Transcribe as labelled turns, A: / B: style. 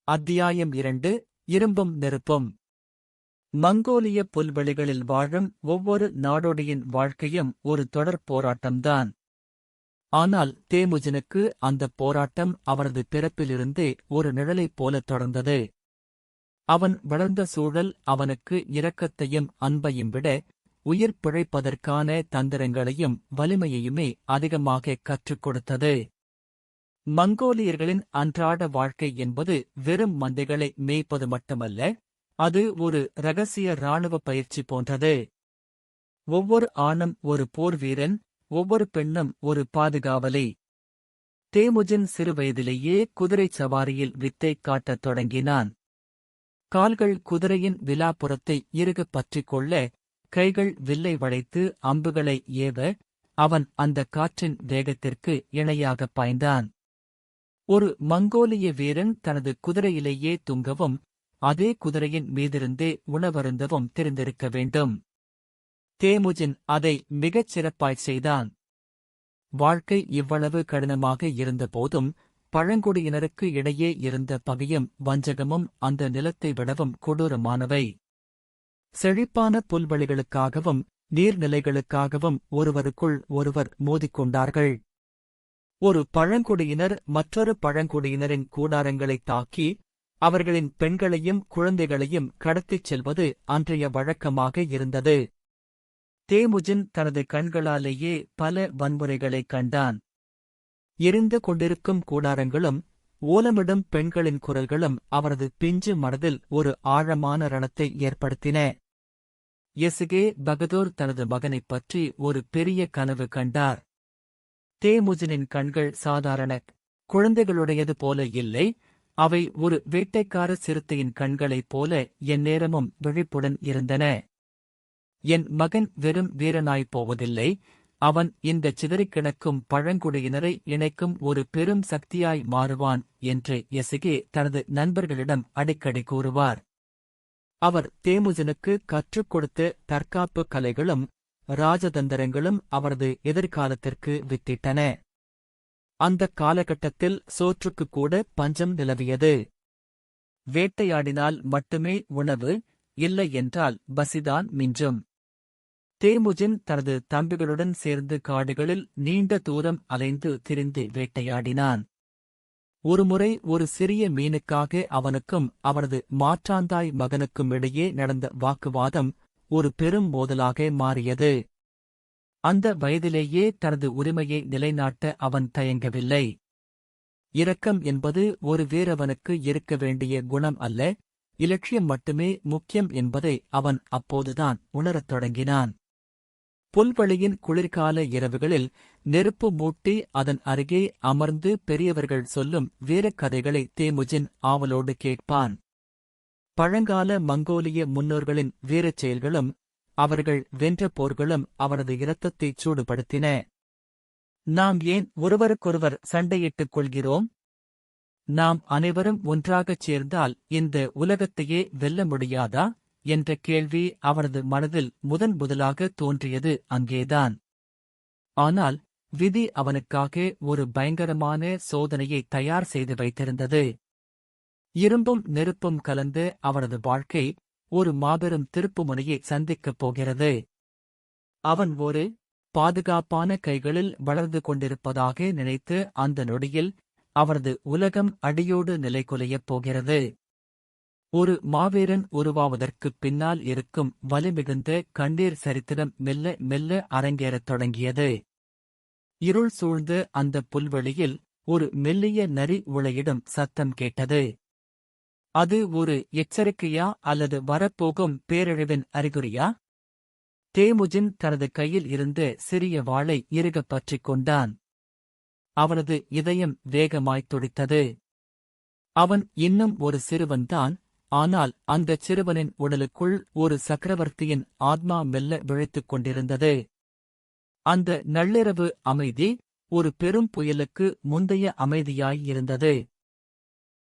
A: அத்தியாயம் 2 இரும்பும் நெருப்பும். மங்கோலிய புல்வெளிகளில் வாழும் ஒவ்வொரு நாடோடியின் வாழ்க்கையும் ஒரு தொடர் போராட்டம்தான். ஆனால் தேமுஜினுக்கு அந்தப் போராட்டம் அவரது பிறப்பிலிருந்தே ஒரு நிழலைப் போலத் தொடர்ந்தது. அவன் வளர்ந்த சூழல் அவனுக்கு இரக்கத்தையும் அன்பையும் விட உயிர் பிழைப்பதற்கான தந்திரங்களையும் வலிமையையுமே அதிகமாகக் கற்றுக் கொடுத்தது. மங்கோலியர்களின் அன்றாட வாழ்க்கை என்பது வெறும் மந்தைகளை மேய்ப்பது மட்டுமல்ல, அது ஒரு இரகசிய இராணுவ பயிற்சி போன்றது. ஒவ்வொரு ஆணும் ஒரு போர் வீரன், ஒவ்வொரு பெண்ணும் ஒரு பாதுகாவலி. தேமுஜின் சிறுவயதிலேயே குதிரைச் சவாரியில் வித்தை காட்டத் தொடங்கினான். கால்கள் குதிரையின் விலாப்புறத்தை இறுகப் பற்றிக் கொள்ள, கைகள் வில்லை வளைத்து அம்புகளை ஏவ, அவன் அந்த காற்றின் வேகத்திற்கு இணையாகப் பாய்ந்தான். ஒரு மங்கோலிய வீரன் தனது குதிரையிலேயே தூங்கவும், அதே குதிரையின் மீதிருந்தே உணவருந்தவும் தெரிந்திருக்க வேண்டும். தேமுஜின் அதை மிகச் சிறப்பாய்ச் செய்தான். வாழ்க்கை இவ்வளவு கடினமாக இருந்தபோதும், பழங்குடியினருக்கு இடையே இருந்த பகையும் வஞ்சகமும் அந்த நிலத்தை விடவும் கொடூரமானவை. செழிப்பான புல்வெளிகளுக்காகவும் நீர்நிலைகளுக்காகவும் ஒருவருக்குள் ஒருவர் மோதிக்கொண்டார்கள். ஒரு பழங்குடியினர் மற்றொரு பழங்குடியினரின் கூடாரங்களைத் தாக்கி, அவர்களின் பெண்களையும் குழந்தைகளையும் கடத்திச் செல்வது அன்றைய வழக்கமாக இருந்தது. தேமுஜின் தனது கண்களாலேயே பல வன்முறைகளைக் கண்டான். எரிந்து கொண்டிருக்கும் கூடாரங்களும் ஓலமிடும் பெண்களின் குரல்களும் அவரது பிஞ்சு மனதில் ஒரு ஆழமான ரணத்தை ஏற்படுத்தின. எசுகே பகதூர் தனது மகனைப் பற்றி ஒரு பெரிய கனவு கண்டார். தேமுஜினின் கண்கள் சாதாரண குழந்தைகளுடையது போல இல்லை, அவை ஒரு வேட்டைக்கார சிறுத்தையின் கண்களைப் போல எந்நேரமும் விழிப்புடன் இருந்தன. என் மகன் வெறும் வீரனாய்ப் போவதில்லை, அவன் இந்தச் சிதறிக் கிடக்கும் பழங்குடியினரை இணைக்கும் ஒரு பெரும் சக்தியாய் மாறுவான் என்று எசுகே தனது நண்பர்களிடம் அடிக்கடி கூறுவார். அவர் தேமுஜினுக்கு கற்றுக் கொடுத்த தற்காப்பு கலைகளும் ராஜதந்திரங்களும் அவரது எதிர்காலத்திற்கு வித்திட்டன. அந்தக் காலகட்டத்தில் சோற்றுக்குக் கூட பஞ்சம் நிலவியது. வேட்டையாடினால் மட்டுமே உணவு, இல்லை என்றால் பசிதான் மிஞ்சும். தேமுஜின் தனது தம்பிகளுடன் சேர்ந்து காடுகளில் நீண்ட தூரம் அலைந்து திரிந்து வேட்டையாடினான். ஒருமுறை ஒரு சிறிய மீனுக்காக அவனுக்கும் அவனது மாற்றாந்தாய் மகனுக்கும் இடையே நடந்த வாக்குவாதம் ஒரு பெரும் மோதலாக மாறியது. அந்த வயதிலேயே தனது உரிமையை நிலைநாட்ட அவன் தயங்கவில்லை. இரக்கம் என்பது ஒரு வீரவனுக்கு இருக்க வேண்டிய குணம் அல்ல, இலட்சியம் மட்டுமே முக்கியம் என்பதை அவன் அப்போதுதான் உணரத் தொடங்கினான். புல்வெளியின் குளிர்கால இரவுகளில் நெருப்பு மூட்டி அதன் அருகே அமர்ந்து பெரியவர்கள் சொல்லும் வீரக்கதைகளை தேமுஜின் ஆவலோடு கேட்பான். பழங்கால மங்கோலிய முன்னோர்களின் வீரச் செயல்களும் அவர்கள் வென்ற போர்களும் அவரது இரத்தத்தைச் சூடுபடுத்தின. நாம் ஏன் ஒருவருக்கொருவர் சண்டையிட்டுக் கொள்கிறோம்? நாம் அனைவரும் ஒன்றாகச் சேர்ந்தால் இந்த உலகத்தையே வெல்ல முடியாதா என்ற கேள்வி அவரது மனதில் முதலாக தோன்றியது அங்கேதான். ஆனால் விதி அவனுக்காக ஒரு பயங்கரமான சோதனையை தயார் செய்து வைத்திருந்தது. இரும்பும் நெருப்பும் கலந்து அவரது வாழ்க்கை ஒரு மாபெரும் திருப்புமுனையை சந்திக்கப் போகிறது. அவன் ஒரு பாதுகாப்பான கைகளில் வளர்ந்து கொண்டிருப்பதாக நினைத்து அந்த நொடியில் அவரது உலகம் அடியோடு நிலைகுலையப் போகிறது. ஒரு மாவீரன் உருவாவதற்குப் பின்னால் இருக்கும் வலிமிகுந்த கண்ணீர் சரித்திரம் மெல்ல மெல்ல அரங்கேறத் தொடங்கியது. இருள் சூழ்ந்த அந்தப் புல்வெளியில் ஒரு மெல்லிய நரி உளையிடும் சத்தம் கேட்டது. அது ஒரு எச்சரிக்கையா அல்லது வரப்போகும் பேரழிவின் அறிகுறியா? தேமுஜின் தனது கையில் இருந்த சிறிய வாளை இறுகப் பற்றிக் கொண்டான். அவனது இதயம் வேகமாய்த் துடித்தது. அவன் இன்னும் ஒரு சிறுவன்தான், ஆனால் அந்தச் சிறுவனின் உடலுக்குள் ஒரு சக்கரவர்த்தியின் ஆத்மா மெல்ல விழித்துக் கொண்டிருந்தது. அந்த நள்ளிரவு அமைதி ஒரு பெரும் புயலுக்கு முந்தைய அமைதியாயிருந்தது.